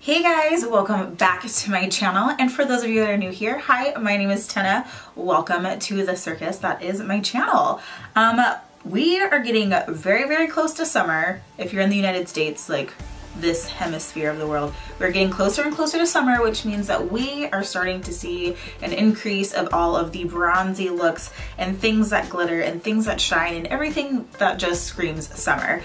Hey guys, welcome back to my channel, and for those of you that are new here, hi, my name is Tenna. Welcome to the circus that is my channel. We are getting very close to summer. If you're in the United States, like this hemisphere of the world, we're getting closer and closer to summer, which means that we are starting to see an increase of all of the bronzy looks and things that glitter and things that shine and everything that just screams summer.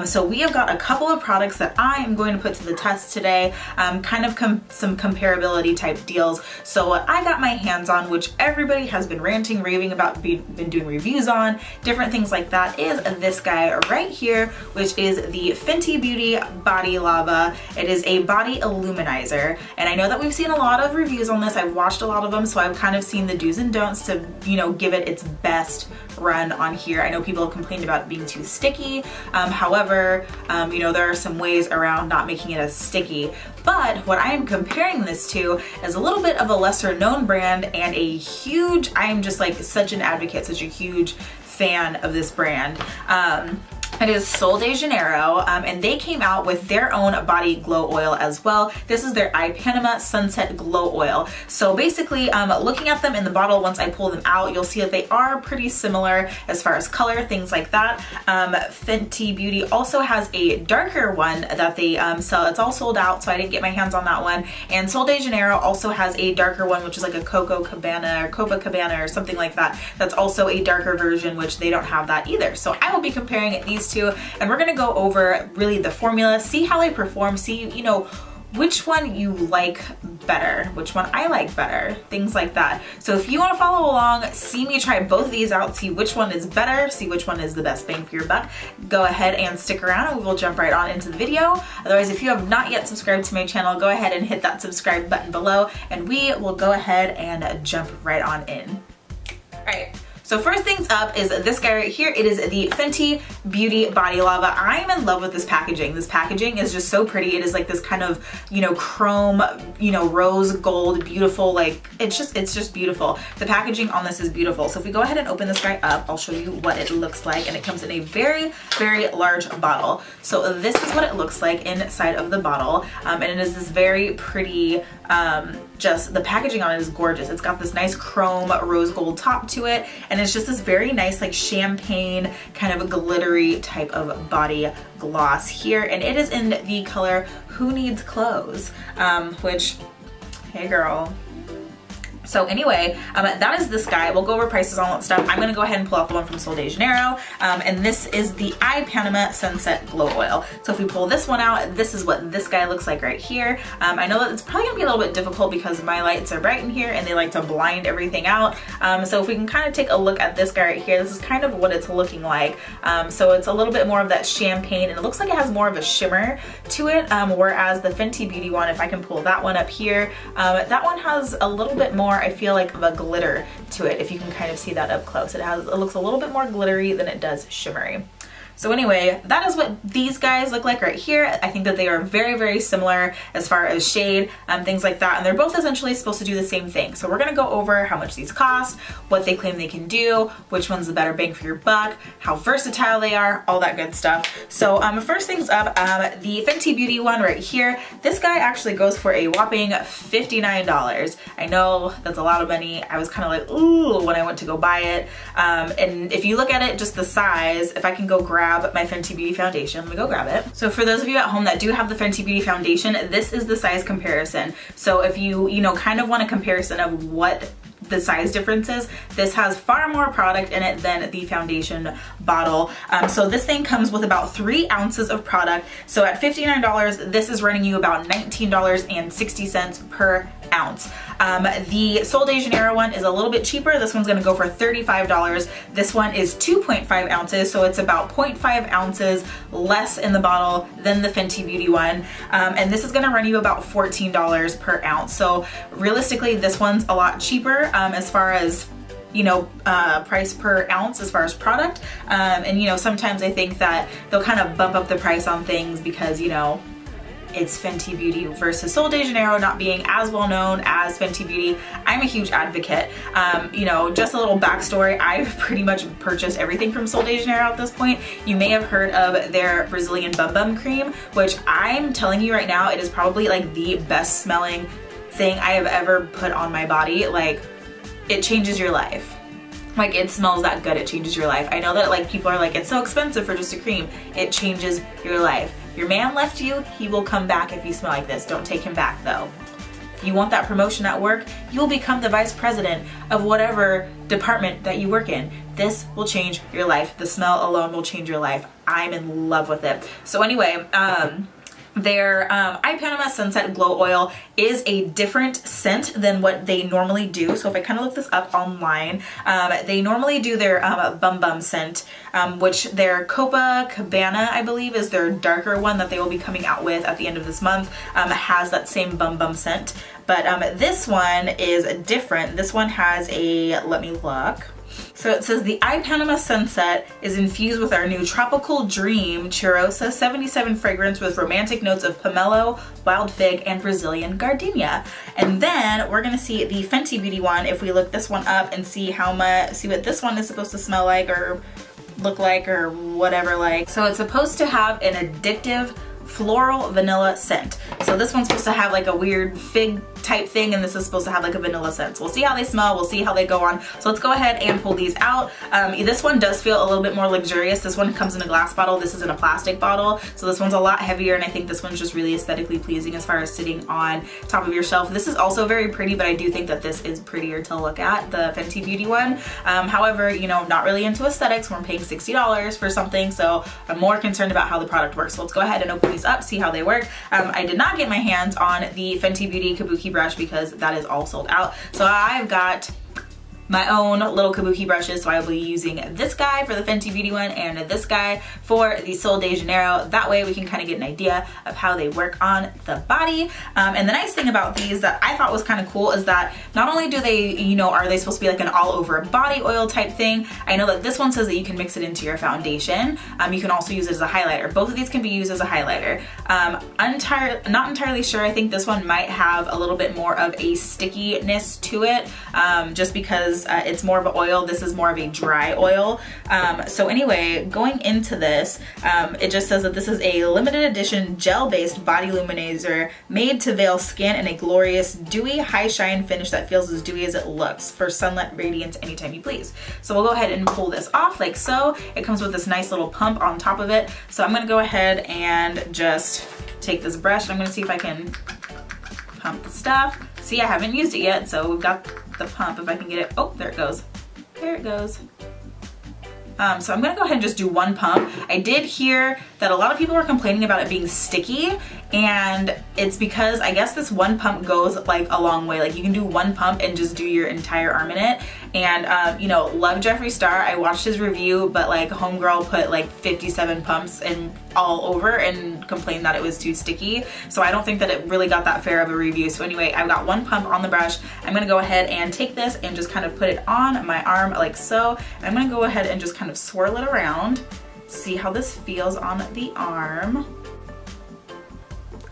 So we have got a couple of products that I am going to put to the test today, kind of some comparability type deals. So what I got my hands on, which everybody has been ranting, raving about, been doing reviews on, different things like that, is this guy right here, which is the Fenty Beauty Body Lava. It is a body illuminizer, and I know that we've seen a lot of reviews on this. I've watched a lot of them, so I've kind of seen the do's and don'ts to, you know, give it its best run on here. I know people have complained about it being too sticky. However, you know, there are some ways around not making it as sticky. But what I am comparing this to is a little bit of a lesser known brand and a huge, I am just like such an advocate, such a huge fan of this brand. It is Sol de Janeiro, and they came out with their own body glow oil as well. This is their Ipanema Sunset Glow Oil. So basically, looking at them in the bottle, once I pull them out, you'll see that they are pretty similar as far as color, things like that. Fenty Beauty also has a darker one that they sell. It's all sold out, so I didn't get my hands on that one. And Sol de Janeiro also has a darker one, which is like a Copacabana or something like that. That's also a darker version, which they don't have that either. So I will be comparing these two, and we're gonna go over really the formula, see how they perform, see, you know, which one you like better, which one I like better, things like that. So if you want to follow along, see me try both of these out, see which one is better, see which one is the best bang for your buck, go ahead and stick around and we will jump right on into the video. Otherwise, if you have not yet subscribed to my channel, go ahead and hit that subscribe button below, and we will go ahead and jump right on in. All right. So first things up is this guy right here. It is the Fenty Beauty Body Lava. I am in love with this packaging. This packaging is just so pretty. It is like this kind of, you know, chrome, you know, rose gold, beautiful, like it's just beautiful. The packaging on this is beautiful. So if we go ahead and open this guy up, I'll show you what it looks like, and it comes in a very large bottle. So this is what it looks like inside of the bottle, and it is this very pretty, just the packaging on it is gorgeous. It's got this nice chrome rose gold top to it, and it's just this very nice like champagne kind of glittery type of body gloss here, and it is in the color Who Needs Clothes, which, hey girl. So anyway, that is this guy. We'll go over prices, all that stuff. I'm gonna go ahead and pull out the one from Sol de Janeiro, and this is the Ipanema Sunset Glow Oil. So if we pull this one out, this is what this guy looks like right here. I know that it's probably gonna be a little bit difficult because my lights are bright in here and they like to blind everything out. So if we can kind of take a look at this guy right here, this is kind of what it's looking like. So it's a little bit more of that champagne, and it looks like it has more of a shimmer to it, whereas the Fenty Beauty one, if I can pull that one up here, that one has a little bit more, I feel like, of a glitter to it. If you can kind of see that up close, it looks a little bit more glittery than it does shimmery. So anyway, that is what these guys look like right here. I think that they are very similar as far as shade, things like that, and they're both essentially supposed to do the same thing. So we're gonna go over how much these cost, what they claim they can do, which one's the better bang for your buck, how versatile they are, all that good stuff. So first things up, the Fenty Beauty one right here, this guy actually goes for a whopping $59. I know that's a lot of money. I was kind of like, ooh, when I went to go buy it. And if you look at it, just the size, if I can go grab my Fenty Beauty foundation, let me go grab it. So for those of you at home that do have the Fenty Beauty foundation, this is the size comparison. So if you know, kind of want a comparison of what the size difference is, this has far more product in it than the foundation bottle. So this thing comes with about 3 ounces of product. So at $59, this is running you about $19.60 per ounce. The Sol de Janeiro one is a little bit cheaper. This one's gonna go for $35. This one is 2.5 ounces, so it's about 0.5 ounces less in the bottle than the Fenty Beauty one. And this is gonna run you about $14 per ounce. So realistically, this one's a lot cheaper as far as, you know, price per ounce as far as product. And you know, sometimes I think that they'll kind of bump up the price on things because, you know, it's Fenty Beauty versus Sol de Janeiro not being as well known as Fenty Beauty. I'm a huge advocate. You know, just a little backstory, I've pretty much purchased everything from Sol de Janeiro at this point. You may have heard of their Brazilian Bum Bum Cream, which I'm telling you right now, it is probably like the best smelling thing I have ever put on my body. Like, it changes your life. Like, it smells that good, it changes your life. I know that like people are like, it's so expensive for just a cream. It changes your life. Your man left you, he will come back if you smell like this. Don't take him back though. If you want that promotion at work, you will become the vice president of whatever department that you work in. This will change your life. The smell alone will change your life. I'm in love with it. So anyway, their Ipanema Sunset Glow Oil is a different scent than what they normally do. So if I kind of look this up online, they normally do their Bum Bum scent, which their Copacabana, I believe, is their darker one that they will be coming out with at the end of this month. Has that same Bum Bum scent. But this one is different. This one has a, let me look. So it says the Ipanema Sunset is infused with our new Tropical Dream Cheirosa 77 fragrance with romantic notes of pomelo, wild fig, and Brazilian gardenia. And then we're gonna see the Fenty Beauty one if we look this one up and see see what this one is supposed to smell like or look like or whatever like. So it's supposed to have an addictive floral vanilla scent. So this one's supposed to have like a weird fig type thing, and this is supposed to have like a vanilla scent. So we'll see how they smell, we'll see how they go on. So let's go ahead and pull these out. This one does feel a little bit more luxurious. This one comes in a glass bottle, this is in a plastic bottle. So this one's a lot heavier, and I think this one's just really aesthetically pleasing as far as sitting on top of your shelf. This is also very pretty, but I do think that this is prettier to look at, the Fenty Beauty one. However, you know, not really into aesthetics. We're paying $60 for something, so I'm more concerned about how the product works. So let's go ahead and open these up, see how they work. I did not get my hands on the Fenty Beauty Kabuki brush because that is all sold out. So I've got my own little kabuki brushes, so I will be using this guy for the Fenty Beauty one and this guy for the Sol de Janeiro. That way we can kind of get an idea of how they work on the body. And the nice thing about these that I thought was kind of cool is that not only do they, you know, are they supposed to be like an all over body oil type thing. I know that this one says that you can mix it into your foundation. You can also use it as a highlighter. Both of these can be used as a highlighter. Not entirely sure. I think this one might have a little bit more of a stickiness to it, just because it's more of an oil. This is more of a dry oil. So anyway, going into this, it just says that this is a limited edition gel-based body luminizer made to veil skin in a glorious dewy high shine finish that feels as dewy as it looks for sunlit radiance anytime you please. So we'll go ahead and pull this off like so. It comes with this nice little pump on top of it. So I'm gonna go ahead and just take this brush and I'm gonna see if I can pump the stuff. See, I haven't used it yet, so we've got the pump. If I can get it, oh, there it goes. There it goes. So I'm gonna go ahead and just do one pump. I did hear that a lot of people were complaining about it being sticky, and it's because I guess this one pump goes like a long way. Like you can do one pump and just do your entire arm in it. And you know, love Jeffree Star. I watched his review, but like homegirl put like 57 pumps and all over and complained that it was too sticky. So I don't think that it really got that fair of a review. So anyway, I've got one pump on the brush. I'm gonna go ahead and take this and just kind of put it on my arm like so. I'm gonna go ahead and just kind of swirl it around, see how this feels on the arm.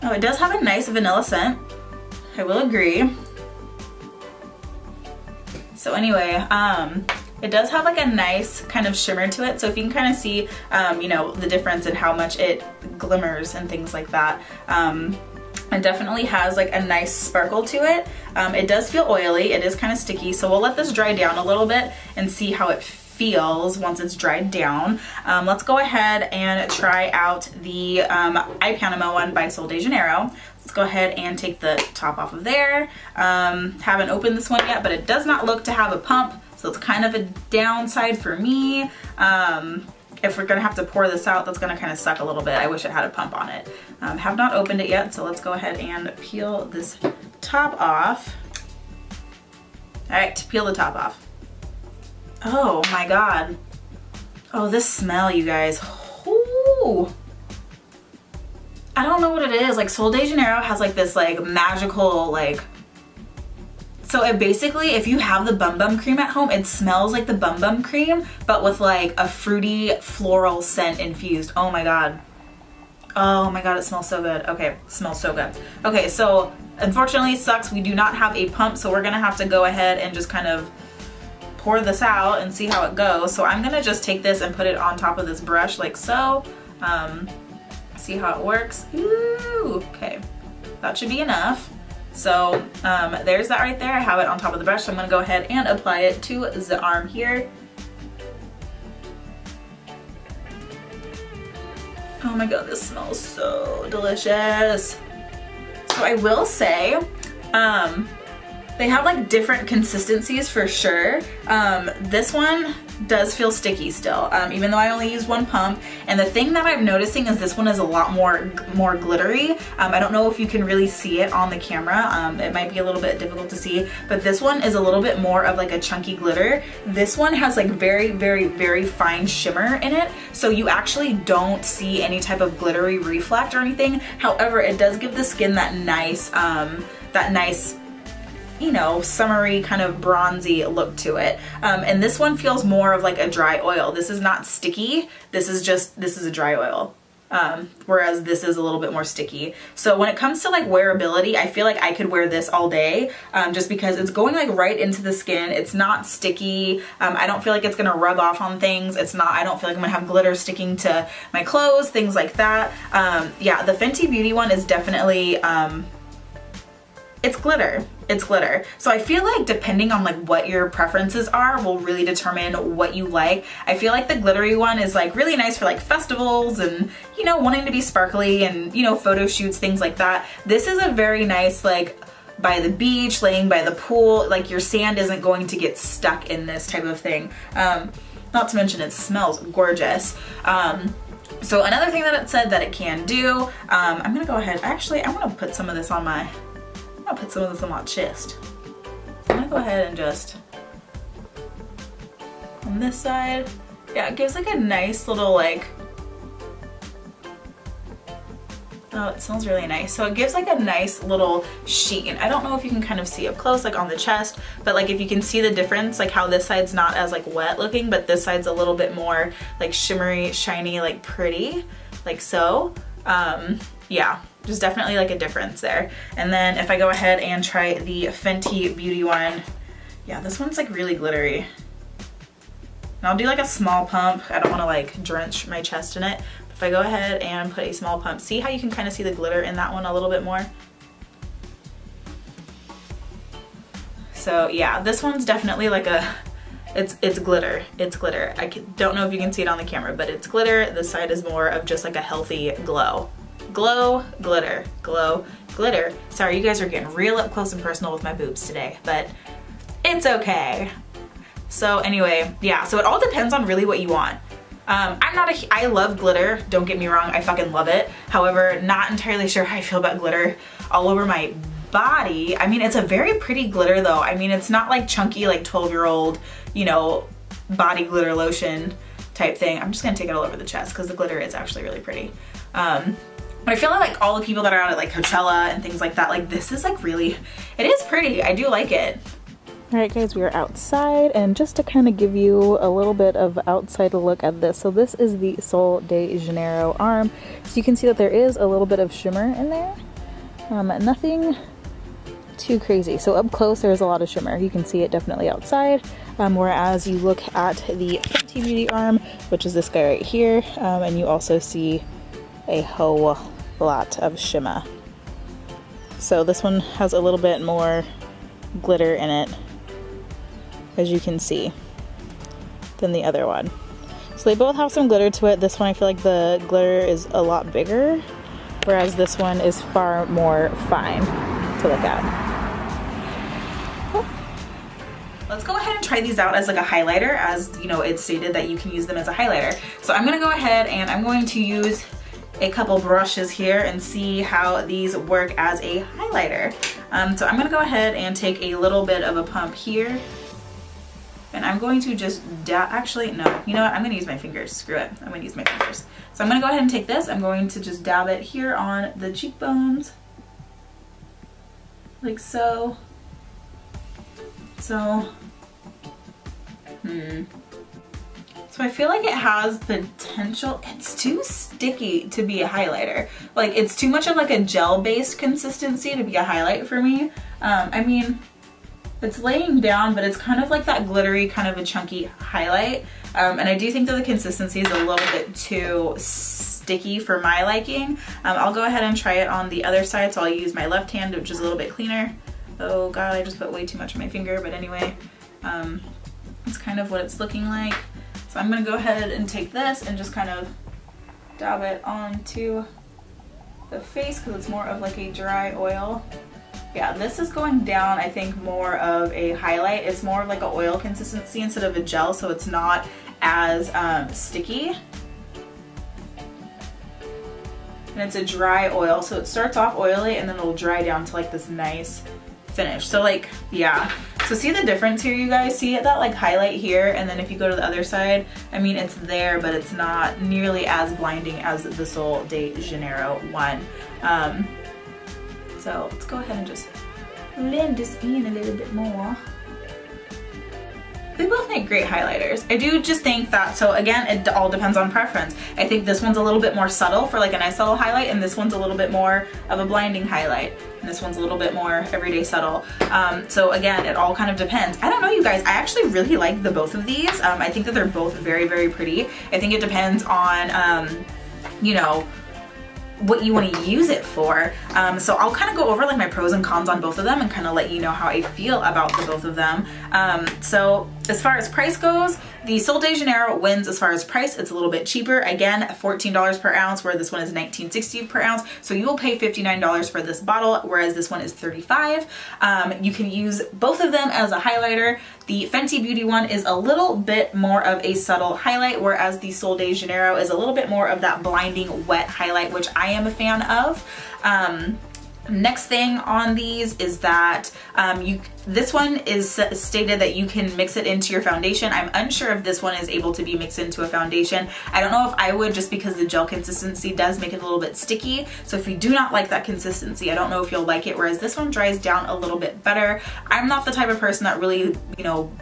Oh, it does have a nice vanilla scent, I will agree. So anyway, it does have like a nice kind of shimmer to it. So if you can kind of see, you know, the difference in how much it glimmers and things like that. It definitely has like a nice sparkle to it. It does feel oily, it is kind of sticky. So we'll let this dry down a little bit and see how it feels once it's dried down. Let's go ahead and try out the Ipanema one by Sol de Janeiro. Let's go ahead and take the top off of there. Haven't opened this one yet, but it does not look to have a pump, so it's kind of a downside for me. If we're gonna have to pour this out, that's gonna kind of suck a little bit. I wish it had a pump on it. Have not opened it yet, so let's go ahead and peel this top off. All right, peel the top off. Oh my God. Oh, this smell, you guys. Ooh. I don't know what it is. Like Sol de Janeiro has like this like magical like, so it basically, if you have the Bum Bum cream at home, it smells like the Bum Bum cream, but with like a fruity floral scent infused. Oh my God. Oh my god, it smells so good. Okay, it smells so good. Okay, so unfortunately sucks, we do not have a pump, so we're gonna have to go ahead and just kind of pour this out and see how it goes. So I'm gonna just take this and put it on top of this brush like so. See how it works. Ooh, okay, that should be enough. So there's that right there. I have it on top of the brush, so I'm gonna go ahead and apply it to the arm here. Oh my god, this smells so delicious. So I will say, they have like different consistencies for sure. This one does feel sticky still, even though I only use one pump. And the thing that I'm noticing is this one is a lot more glittery. I don't know if you can really see it on the camera. It might be a little bit difficult to see, but this one is a little bit more of like a chunky glitter. This one has like very, very, very fine shimmer in it. So you actually don't see any type of glittery reflect or anything. However, it does give the skin that nice, you know, summery kind of bronzy look to it. And this one feels more of like a dry oil. This is not sticky. This is a dry oil. Whereas this is a little bit more sticky. So when it comes to like wearability, I feel like I could wear this all day, just because it's going like right into the skin. It's not sticky. I don't feel like it's gonna rub off on things. I don't feel like I'm gonna have glitter sticking to my clothes, things like that. Yeah, the Fenty Beauty one is definitely, it's glitter. It's glitter. So I feel like depending on like what your preferences are will really determine what you like. I feel like the glittery one is like really nice for like festivals and, you know, wanting to be sparkly and, you know, photo shoots, things like that. This is a very nice like by the beach, laying by the pool, like your sand isn't going to get stuck in this type of thing. Not to mention it smells gorgeous. So another thing that it said that it can do, I'm gonna go ahead, actually I'm gonna put some of this on my chest. I'm gonna go ahead and just, on this side, yeah, it gives like a nice little like, oh, it smells really nice. So it gives like a nice little sheen. I don't know if you can kind of see up close, like on the chest, but like if you can see the difference, like how this side's not as like wet looking, but this side's a little bit more like shimmery, shiny, like pretty, like so. Yeah. There's definitely like a difference there. And then if I go ahead and try the Fenty Beauty one, yeah, this one's like really glittery. And I'll do like a small pump. I don't want to like drench my chest in it. If I go ahead and put a small pump, see how you can kind of see the glitter in that one a little bit more? So yeah, this one's definitely like a, it's glitter. It's glitter. Don't know if you can see it on the camera, but it's glitter. This side is more of just like a healthy glow. Glow, glitter, glow, glitter. Sorry, you guys are getting real up close and personal with my boobs today, but it's okay. So anyway, yeah, so it all depends on really what you want. I love glitter, don't get me wrong, I fucking love it. However, not entirely sure how I feel about glitter all over my body. I mean, it's a very pretty glitter though. I mean, it's not like chunky, like 12-year-old, you know, body glitter lotion type thing. I'm just gonna take it all over the chest because the glitter is actually really pretty. But I feel like all the people that are out at like Coachella and things like that, like this is like really, it is pretty. I do like it. All right guys, we are outside, and just to kind of give you a little bit of outside look at this. So this is the Sol de Janeiro arm. So you can see that there is a little bit of shimmer in there. Nothing too crazy. So up close there's a lot of shimmer. You can see it definitely outside. Whereas you look at the Fenty Beauty arm, which is this guy right here, and you also see a whole lot of shimmer. So this one has a little bit more glitter in it, as you can see, than the other one. So they both have some glitter to it. This one I feel like the glitter is a lot bigger, whereas this one is far more fine to look at. Let's go ahead and try these out as like a highlighter, as you know, it's stated that you can use them as a highlighter. So I'm gonna go ahead and I'm going to use a couple brushes here and see how these work as a highlighter. So I'm gonna go ahead and take a little bit of a pump here, and I'm going to just actually, no, you know what, I'm gonna use my fingers, screw it, I'm gonna use my fingers. So I'm gonna go ahead and take this, I'm going to just dab it here on the cheekbones, like so. So So I feel like it has potential. It's too sticky to be a highlighter. Like it's too much of like a gel-based consistency to be a highlight for me. I mean, it's laying down, but it's kind of like that glittery, kind of a chunky highlight. And I do think that the consistency is a little bit too sticky for my liking. I'll go ahead and try it on the other side. So I'll use my left hand, which is a little bit cleaner. Oh God, I just put way too much on my finger, but anyway, it's kind of what it's looking like. So I'm gonna go ahead and take this and just kind of dab it onto the face because it's more of like a dry oil. Yeah, this is going down, I think, more of a highlight. It's more of like an oil consistency instead of a gel, so it's not as sticky. And it's a dry oil, so it starts off oily and then it'll dry down to like this nice finish. So like, yeah. So see the difference here, you guys? See that like highlight here, and then if you go to the other side, I mean, it's there, but it's not nearly as blinding as the Sol de Janeiro one. So let's go ahead and just blend this in a little bit more. They both make great highlighters. I do just think that, so again, it all depends on preference. I think this one's a little bit more subtle for like a nice subtle highlight, and this one's a little bit more of a blinding highlight. And this one's a little bit more everyday subtle. So again, it all kind of depends. I don't know, you guys, I actually really like the both of these. I think that they're both very, very pretty. I think it depends on, you know, what you want to use it for. So I'll kind of go over like my pros and cons on both of them and kind of let you know how I feel about the both of them. So as far as price goes, the Sol de Janeiro wins as far as price. It's a little bit cheaper. Again, $14 per ounce, where this one is $19.60 per ounce. So you will pay $59 for this bottle, whereas this one is $35. You can use both of them as a highlighter. The Fenty Beauty one is a little bit more of a subtle highlight, whereas the Sol de Janeiro is a little bit more of that blinding wet highlight, which I am a fan of. Next thing on these is that this one is stated that you can mix it into your foundation. I'm unsure if this one is able to be mixed into a foundation. I don't know if I would, just because the gel consistency does make it a little bit sticky. So if you do not like that consistency, I don't know if you'll like it, whereas this one dries down a little bit better. I'm not the type of person that really, you know,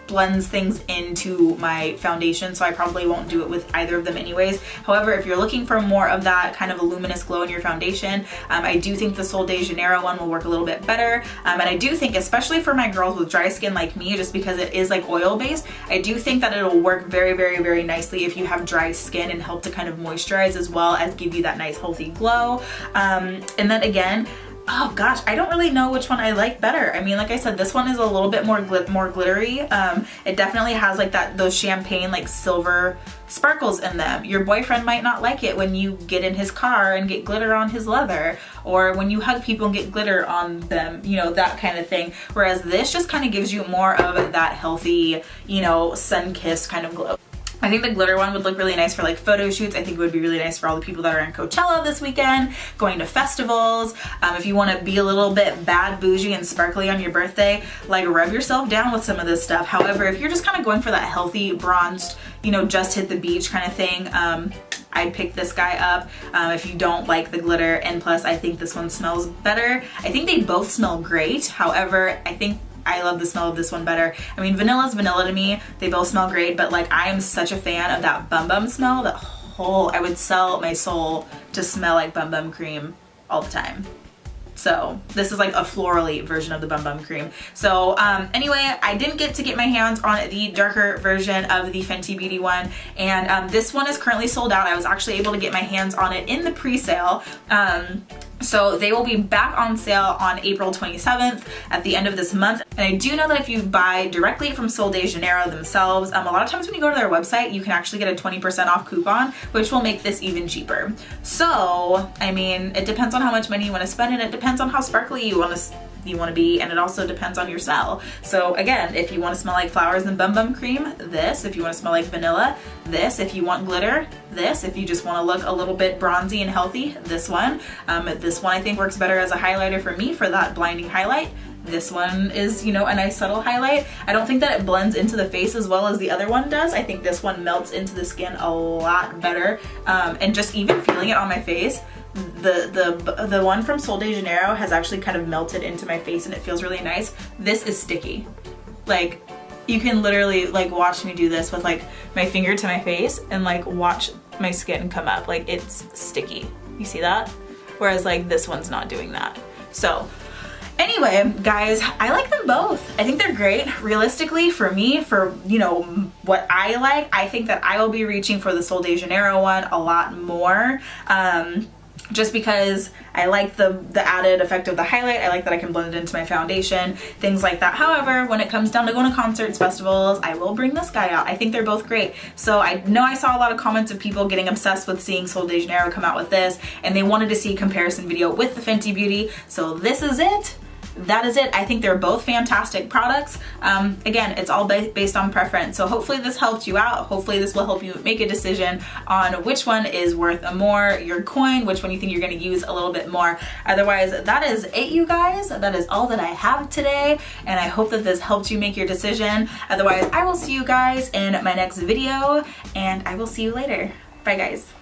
blends things into my foundation, so I probably won't do it with either of them anyways. However, if you're looking for more of that kind of a luminous glow in your foundation, I do think the Sol de Janeiro one will work a little bit better. And I do think, especially for my girls with dry skin like me, just because it is like oil based, I do think that it'll work very, very, very nicely if you have dry skin and help to kind of moisturize as well as give you that nice healthy glow. And then again, oh gosh, I don't really know which one I like better. I mean, like I said, this one is a little bit more glittery. It definitely has like those champagne like silver sparkles in them. Your boyfriend might not like it when you get in his car and get glitter on his leather, or when you hug people and get glitter on them, you know, that kind of thing. Whereas this just kind of gives you more of that healthy, you know, sun-kissed kind of glow. I think the glitter one would look really nice for like photo shoots. I think it would be really nice for all the people that are in Coachella this weekend, going to festivals. If you want to be a little bit bad, bougie, and sparkly on your birthday, like rub yourself down with some of this stuff. However, if you're just kind of going for that healthy, bronzed, you know, just hit the beach kind of thing, I'd pick this guy up if you don't like the glitter. And plus, I think this one smells better. I think they both smell great. However, I think I love the smell of this one better. I mean, vanilla's vanilla to me. They both smell great, but like I am such a fan of that Bum Bum smell. That whole, I would sell my soul to smell like Bum Bum cream all the time. So this is like a florally version of the Bum Bum cream. So anyway, I didn't get to get my hands on the darker version of the Fenty Beauty one, and this one is currently sold out. I was actually able to get my hands on it in the pre-sale. So they will be back on sale on April 27th at the end of this month. And I do know that if you buy directly from Sol de Janeiro themselves, a lot of times when you go to their website, you can actually get a 20% off coupon, which will make this even cheaper. So, I mean, it depends on how much money you want to spend, and it depends on how sparkly you want to be, and it also depends on your style. So again, if you want to smell like flowers and Bum Bum cream, this. If you want to smell like vanilla, this. If you want glitter, this. If you just want to look a little bit bronzy and healthy, this one. This one I think works better as a highlighter for me for that blinding highlight. This one is, you know, a nice subtle highlight. I don't think that it blends into the face as well as the other one does. I think this one melts into the skin a lot better. And just even feeling it on my face, the one from Sol de Janeiro has actually kind of melted into my face and it feels really nice. This is sticky. Like, You can literally like watch me do this with like my finger to my face and like watch my skin come up. Like it's sticky. You see that? Whereas like this one's not doing that. So anyway, guys, I like them both. I think they're great. Realistically, for me, for, you know, what I like, I think that I will be reaching for the Sol de Janeiro one a lot more. Just because I like the added effect of the highlight. I like that I can blend it into my foundation, things like that. However, when it comes down to going to concerts, festivals, I will bring this guy out. I think they're both great. So I know I saw a lot of comments of people getting obsessed with seeing Sol de Janeiro come out with this, and they wanted to see a comparison video with the Fenty Beauty. So this is it. That is it. I think they're both fantastic products. Again, it's all based on preference. So hopefully this helped you out. Hopefully this will help you make a decision on which one is worth more your coin, which one you think you're going to use a little bit more. Otherwise, that is it, you guys. That is all that I have today, and I hope that this helped you make your decision. Otherwise, I will see you guys in my next video, and I will see you later. Bye, guys.